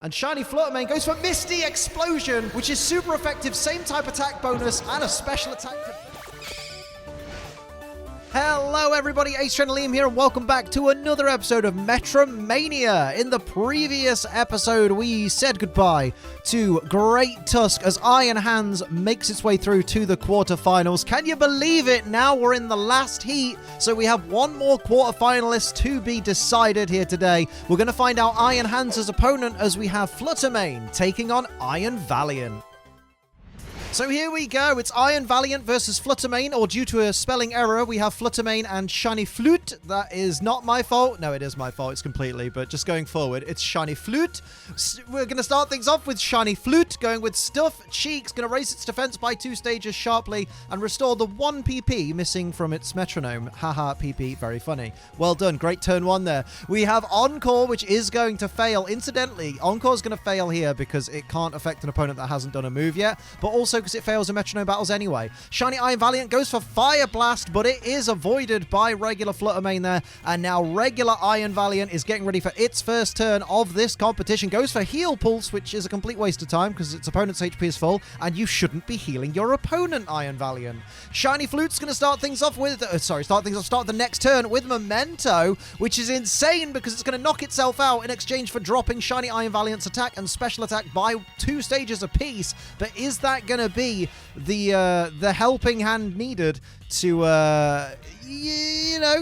And Shiny Flutter Mane goes for Misty Explosion, which is super effective, same type attack bonus, and a special attack. Hello everybody, S13 here, and welcome back to another episode of MetroMania. In the previous episode, we said goodbye to Great Tusk as Iron Hands makes its way through to the quarterfinals. Can you believe it? Now we're in the last heat, so we have one more quarterfinalist to be decided here today. We're going to find out Iron Hands' opponent as we have Flutter Mane taking on Iron Valiant. So here we go, it's Iron Valiant versus Flutter Mane, or due to a spelling error, we have Flutter Mane and Shiny Flute. That is not my fault. No, it is my fault, it's completely, but just going forward, it's Shiny Flute. We're going to start things off with Shiny Flute, going with Stuff. Cheek's going to raise its defense by 2 stages sharply and restore the 1 PP missing from its metronome. Haha, PP, very funny. Well done, great turn 1 there. We have Encore, which is going to fail. Incidentally, Encore's going to fail here because it can't affect an opponent that hasn't done a move yet, but also because it fails in metronome battles anyway. Shiny Iron Valiant goes for Fire Blast, but it is avoided by regular Flutter Mane there. And now regular Iron Valiant is getting ready for its first turn of this competition. Goes for Heal Pulse, which is a complete waste of time because its opponent's HP is full, and you shouldn't be healing your opponent, Iron Valiant. Shiny Flute's going to start things off with, start the next turn with Memento, which is insane because it's going to knock itself out in exchange for dropping Shiny Iron Valiant's attack and special attack by 2 stages apiece. But is that going to be the helping hand needed to,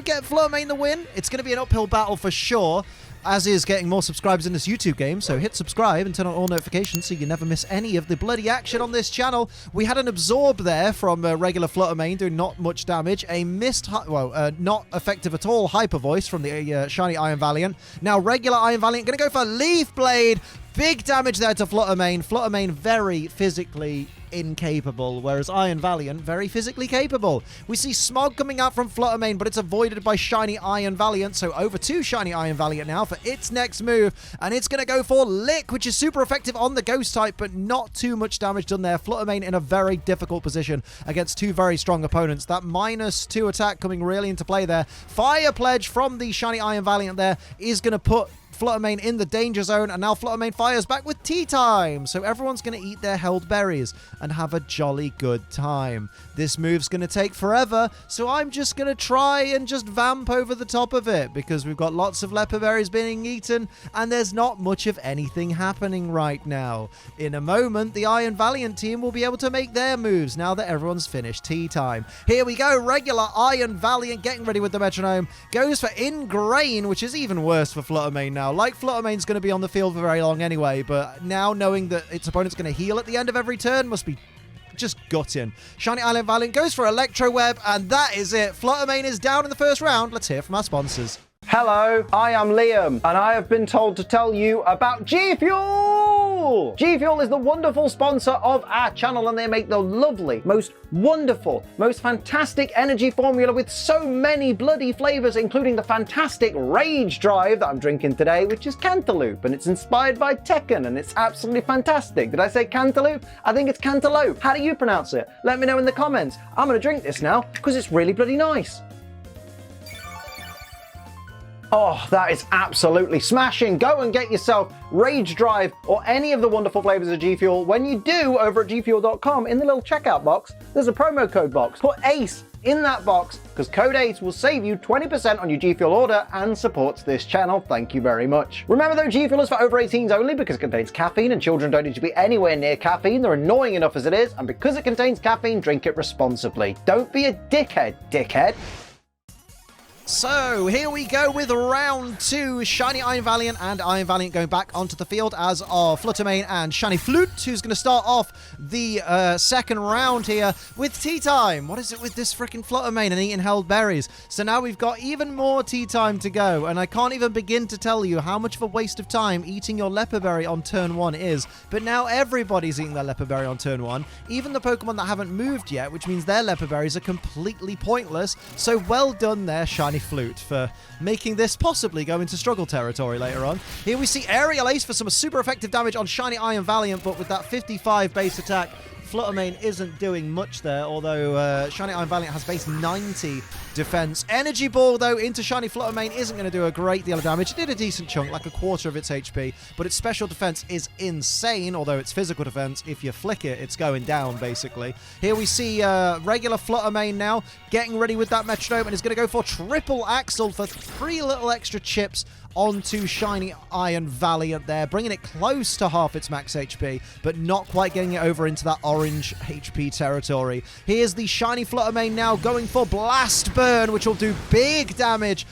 get Flutter Mane the win? It's going to be an uphill battle for sure, as is getting more subscribers in this YouTube game, so hit subscribe and turn on all notifications so you never miss any of the bloody action on this channel. We had an Absorb there from regular Flutter Mane doing not much damage, a missed, not effective at all Hyper Voice from the Shiny Iron Valiant. Now regular Iron Valiant going to go for Leaf Blade. Big damage there to Flutter Mane. Flutter Mane very physically incapable, whereas Iron Valiant very physically capable. We see Smog coming out from Flutter Mane, but it's avoided by Shiny Iron Valiant, so over to Shiny Iron Valiant now for its next move, and it's going to go for Lick, which is super effective on the Ghost type, but not too much damage done there. Flutter Mane in a very difficult position against 2 very strong opponents. That -2 attack coming really into play there. Fire Pledge from the Shiny Iron Valiant there is going to put Flutter Mane in the danger zone, and now Flutter Mane fires back with Tea Time. So everyone's going to eat their held berries and have a jolly good time. This move's going to take forever, so I'm just going to try and just vamp over the top of it because we've got lots of Leppa Berries being eaten and there's not much of anything happening right now. In a moment, the Iron Valiant team will be able to make their moves now that everyone's finished Tea Time. Here we go, regular Iron Valiant getting ready with the metronome. Goes for Ingrain, which is even worse for Flutter Mane now. Like Flutter Mane's going to be on the field for very long anyway, but now knowing that its opponent's going to heal at the end of every turn must be just gutting. Shiny Iron Valiant goes for Electro Web, and that is it. Flutter Mane is down in the first round. Let's hear from our sponsors. Hello, I am Liam, and I have been told to tell you about G Fuel! G Fuel is the wonderful sponsor of our channel, and they make the lovely, most wonderful, most fantastic energy formula with so many bloody flavors, including the fantastic Rage Drive that I'm drinking today, which is Cantaloupe, and it's inspired by Tekken, and it's absolutely fantastic. Did I say Cantaloupe? I think it's Cantaloupe. How do you pronounce it? Let me know in the comments. I'm gonna drink this now, because it's really bloody nice. Oh, that is absolutely smashing. Go and get yourself Rage Drive or any of the wonderful flavors of G Fuel. When you do, over at gfuel.com, in the little checkout box, there's a promo code box. Put ACE in that box because code ACE will save you 20% on your G Fuel order and supports this channel. Thank you very much. Remember though, G Fuel is for over 18s only because it contains caffeine and children don't need to be anywhere near caffeine. They're annoying enough as it is, and because it contains caffeine, drink it responsibly. Don't be a dickhead. So, here we go with round 2. Shiny Iron Valiant and Iron Valiant going back onto the field, as are Flutter Mane and Shiny Flute, who's going to start off the second round here with Tea Time. What is it with this freaking Flutter Mane and eating held berries? So now we've got even more Tea Time to go, and I can't even begin to tell you how much of a waste of time eating your Leppa Berry on turn 1 is. But now everybody's eating their Leppa Berry on turn 1, even the Pokemon that haven't moved yet, which means their Leppa Berries are completely pointless. So well done there, Shiny Flute, for making this possibly go into struggle territory later on. Here we see Aerial Ace for some super effective damage on Shiny Iron Valiant, but with that 55 base attack, Flutter Mane isn't doing much there, although Shiny Iron Valiant has base 90 defense. Energy Ball, though, into Shiny Flutter Mane isn't going to do a great deal of damage. It did a decent chunk, like a quarter of its HP, but its special defense is insane, although its physical defense, if you flick it, it's going down, basically. Here we see regular Flutter Mane now, getting ready with that Metronome, and is going to go for triple Axle for 3 little extra chips onto Shiny Iron Valiant there, bringing it close to half its max HP, but not quite getting it over into that orange HP territory. Here's the Shiny Flutter Mane now going for Blast Burn, which will do big damage.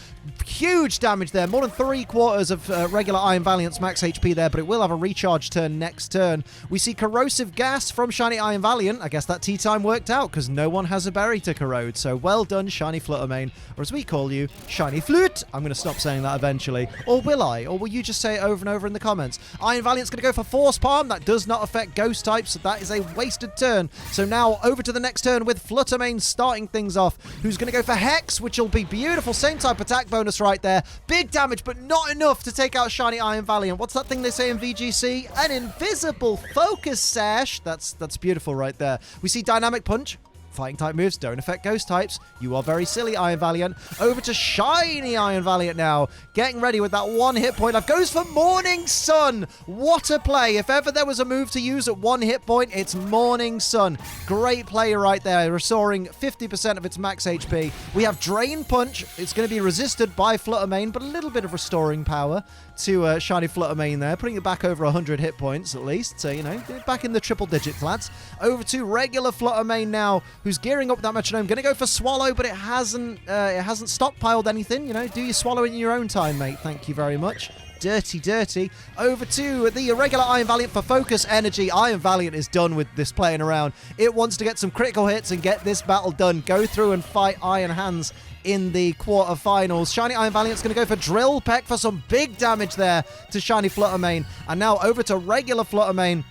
Huge damage there, more than 3/4 of regular Iron Valiant's max HP there, but it will have a recharge turn next turn. We see Corrosive Gas from Shiny Iron Valiant. I guess that tea time worked out because no one has a berry to corrode, so well done, Shiny Flutter Mane, or as we call you, Shiny Flute. I'm going to stop saying that eventually. Or will I? Or will you just say it over and over in the comments? Iron Valiant's going to go for Force Palm. That does not affect Ghost types, so that is a wasted turn. So now over to the next turn with Flutter Mane starting things off, who's going to go for Hex, which will be beautiful. Same type attack bonus right there. Big damage, but not enough to take out Shiny Iron Valiant. What's that thing they say in VGC? An invisible focus sash. That's beautiful right there. We see Dynamic Punch. Fighting type moves don't affect ghost types. You are very silly, Iron Valiant. Over to Shiny Iron Valiant now. Getting ready with that 1 hit point. I've goes for Morning Sun. What a play. If ever there was a move to use at 1 hit point, it's Morning Sun. Great play right there, restoring 50% of its max HP. We have Drain Punch. It's going to be resisted by Flutter Mane, but a little bit of restoring power to Shiny Flutter Mane there, putting it back over 100 hit points at least. So, you know, back in the triple digits, lads. Over to regular Flutter Mane now, who's gearing up with that Metronome. Going to go for Swallow, but it hasn't stockpiled anything. You know, do your Swallow in your own time, mate. Thank you very much. Dirty, dirty. Over to the regular Iron Valiant for Focus Energy. Iron Valiant is done with this playing around. It wants to get some critical hits and get this battle done. Go through and fight Iron Hands in the quarterfinals. Shiny Iron Valiant's going to go for Drill Peck for some big damage there to Shiny Flutter Mane. And now over to regular Flutter Mane,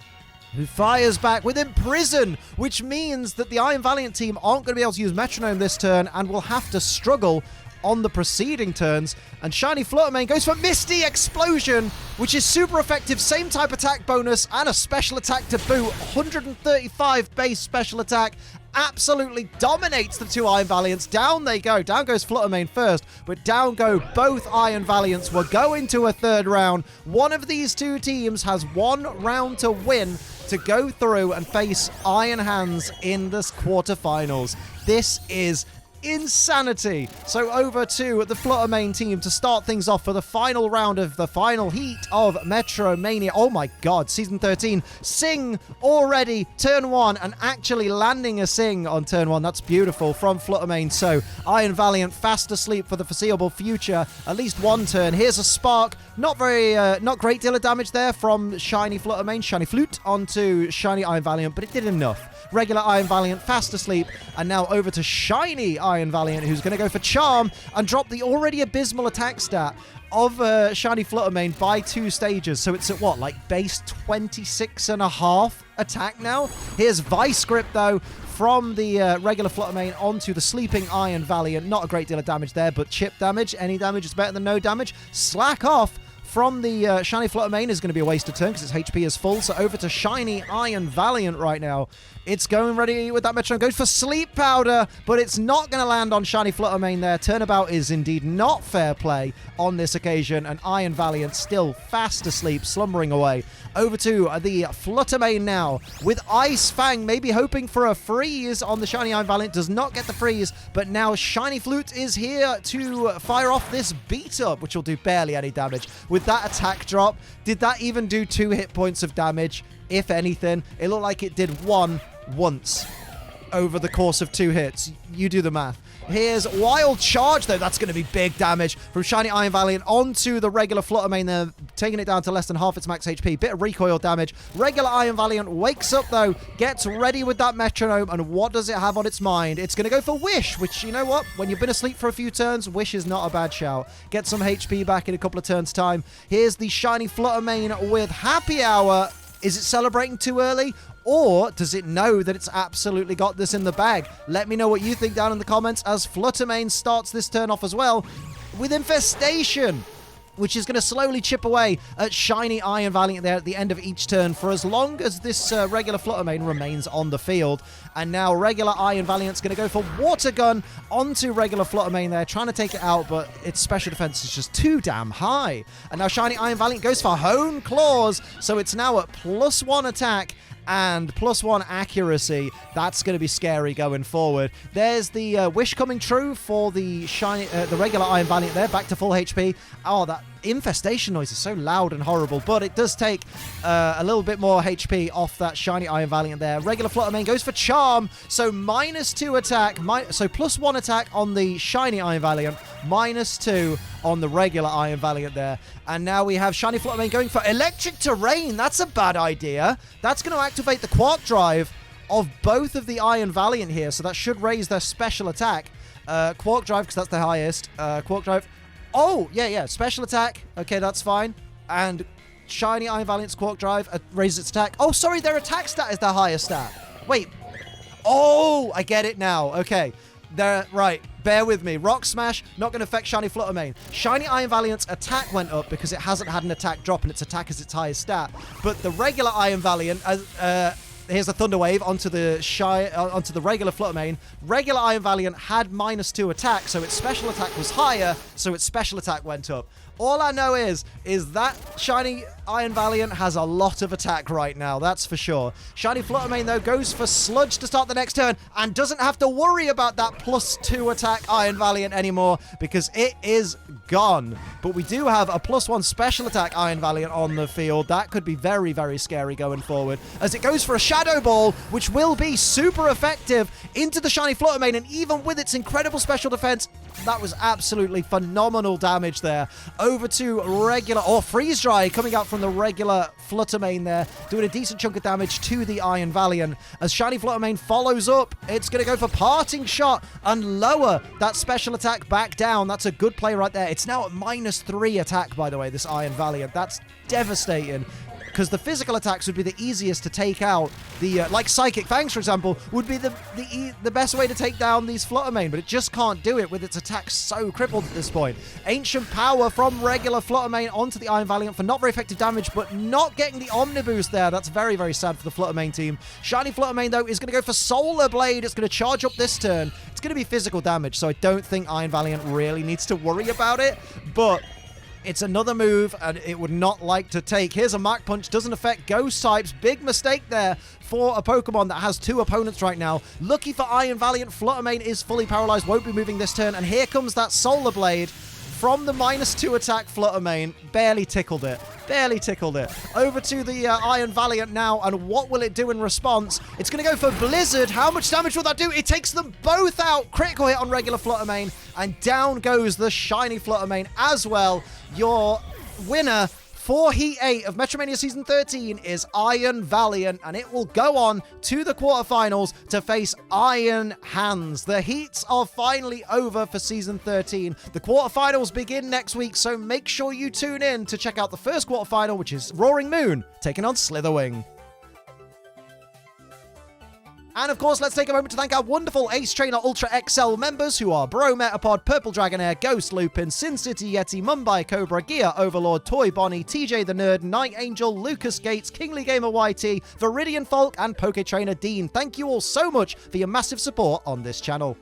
who fires back with Imprison, which means that the Iron Valiant team aren't going to be able to use Metronome this turn and will have to struggle on the preceding turns. And Shiny Flutter Mane goes for Misty Explosion, which is super effective, same type attack bonus and a special attack to boot. 135 base special attack. Absolutely dominates the 2 Iron Valiants. Down they go. Down goes Flutter Mane first, but down go both Iron Valiants. We're going to a third round. One of these 2 teams has 1 round to win to go through and face Iron Hands in the quarterfinals. This is insanity. So over to the Flutter Mane team to start things off for the final round of the final heat of MetroMania. Oh my god, Season 13. Sing already, turn 1, and actually landing a Sing on turn 1. That's beautiful from Flutter Mane. So Iron Valiant fast asleep for the foreseeable future. At least 1 turn. Here's a Spark. Not great deal of damage there from Shiny Flutter Mane. Shiny Flute onto Shiny Iron Valiant, but it did enough. Regular Iron Valiant fast asleep, and now over to Shiny Iron Valiant, who's going to go for Charm and drop the already abysmal attack stat of Shiny Flutter Mane by 2 stages. So it's at what, like base 26.5 attack now? Here's Vice Grip though from the regular Flutter Mane onto the sleeping Iron Valiant. Not a great deal of damage there, but chip damage. Any damage is better than no damage. Slack off from the Shiny Flutter Mane is going to be a wasted turn because its HP is full. So over to Shiny Iron Valiant right now. It's going ready with that Metronome. Goes for Sleep Powder, but it's not going to land on Shiny Flutter Mane there. Turnabout is indeed not fair play on this occasion, and Iron Valiant still fast asleep, slumbering away. Over to the Flutter Mane now with Ice Fang, maybe hoping for a freeze on the Shiny Iron Valiant. Does not get the freeze, but now Shiny Flute is here to fire off this beat up, which will do barely any damage. With that attack drop, did that even do 2 hit points of damage? If anything, it looked like it did 1 once over the course of 2 hits. You do the math. Here's Wild Charge, though. That's going to be big damage from Shiny Iron Valiant onto the regular Flutter Mane there, taking it down to less than half its max HP. Bit of recoil damage. Regular Iron Valiant wakes up, though, gets ready with that Metronome, and what does it have on its mind? It's going to go for Wish, which, you know what? When you've been asleep for a few turns, Wish is not a bad shout. Get some HP back in a couple of turns' time. Here's the Shiny Flutter Mane with Happy Hour. Is it celebrating too early? Or does it know that it's absolutely got this in the bag? Let me know what you think down in the comments as Flutter Mane starts this turn off as well with Infestation. which is going to slowly chip away at shiny Iron Valiant there at the end of each turn for as long as this regular Flutter Mane remains on the field. And now regular Iron Valiant's going to go for Water Gun onto regular Flutter Mane there, trying to take it out, but its special defense is just too damn high. And now shiny Iron Valiant goes for Hone Claws, so it's now at +1 attack and +1 accuracy. That's going to be scary going forward. There's the wish coming true for the shiny, the regular Iron Valiant there, back to full HP. Oh, that infestation noise is so loud and horrible, but it does take a little bit more HP off that shiny Iron Valiant there. Regular Flutter Mane goes for Charm, so -2 attack, so +1 attack on the shiny Iron Valiant, -2 on the regular Iron Valiant there. And now we have shiny Flutter Mane going for Electric Terrain. That's a bad idea. That's going to activate the Quark Drive of both of the Iron Valiant here, so that should raise their special attack. Quark Drive, because that's the highest. Quark Drive. Oh, yeah, special attack. Okay, that's fine. And shiny Iron Valiant's Quark Drive raises its attack. Oh, sorry, their attack stat is their highest stat. Wait. Oh, I get it now. Okay. Right, bear with me. Rock Smash, not going to affect shiny Flutter Mane. Shiny Iron Valiant's attack went up because it hasn't had an attack drop and its attack is its highest stat. But the regular Iron Valiant, here's a Thunder Wave onto the regular Flutter Mane. Regular Iron Valiant had -2 attack, so its special attack was higher, so its special attack went up. All I know is that shiny Iron Valiant has a lot of attack right now, that's for sure. Shiny Flutter Mane, though, goes for Sludge to start the next turn and doesn't have to worry about that +2 attack Iron Valiant anymore because it is gone. But we do have a +1 special attack Iron Valiant on the field. That could be very, very scary going forward as it goes for a Shadow Ball, which will be super effective into the shiny Flutter Mane, and even with its incredible special defense, that was absolutely phenomenal damage there. Over to regular, Freeze Dry coming out from the regular Flutter Mane there, doing a decent chunk of damage to the Iron Valiant. As shiny Flutter Mane follows up, it's going to go for Parting Shot and lower that special attack back down. That's a good play right there. It's now at -3 attack, by the way, this Iron Valiant. That's devastating, because the physical attacks would be the easiest to take out. Like Psychic Fangs, for example, would be the best way to take down these Flutter Mane, but it just can't do it with its attacks so crippled at this point. Ancient Power from regular Flutter Mane onto the Iron Valiant for not very effective damage, but not getting the Omniboost there. That's very, very sad for the Flutter Mane team. Shiny Flutter Mane, though, is going to go for Solar Blade. It's going to charge up this turn. It's going to be physical damage, so I don't think Iron Valiant really needs to worry about it, but it's another move, and it would not like to take. Here's a Mach Punch. Doesn't affect Ghost types. Big mistake there for a Pokemon that has 2 opponents right now. Lucky for Iron Valiant, Flutter Mane is fully paralyzed. Won't be moving this turn. And here comes that Solar Blade from the -2 attack Flutter Mane. Barely tickled it. Barely tickled it. Over to the Iron Valiant now, and what will it do in response? It's going to go for Blizzard. How much damage will that do? It takes them both out. Critical hit on regular Flutter Mane, and down goes the shiny Flutter Mane as well. Your winner for Heat 8 of MetroMania Season 13 is Iron Valiant, and it will go on to the quarterfinals to face Iron Hands. The heats are finally over for Season 13. The quarterfinals begin next week, so make sure you tune in to check out the first quarterfinal, which is Roaring Moon, taking on Slither Wing. And of course, let's take a moment to thank our wonderful Ace Trainer Ultra XL members, who are Bro Metapod, Purple Dragonair, Ghost Lupin, Sin City Yeti, Mumbai Cobra, Gear Overlord, Toy Bonnie, TJ the Nerd, Night Angel, Lucas Gates, Kingly Gamer YT, Viridian Folk, and Poke Trainer Dean. Thank you all so much for your massive support on this channel.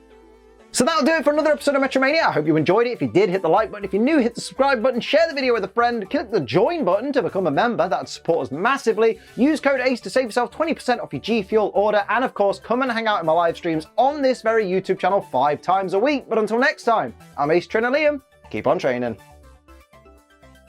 So that'll do it for another episode of MetroMania. I hope you enjoyed it. If you did, hit the like button. If you're new, hit the subscribe button. Share the video with a friend. Click the join button to become a member. That would support us massively. Use code ACE to save yourself 20% off your G Fuel order. And of course, come and hang out in my live streams on this very YouTube channel 5 times a week. But until next time, I'm Ace Trainer Liam. Keep on training.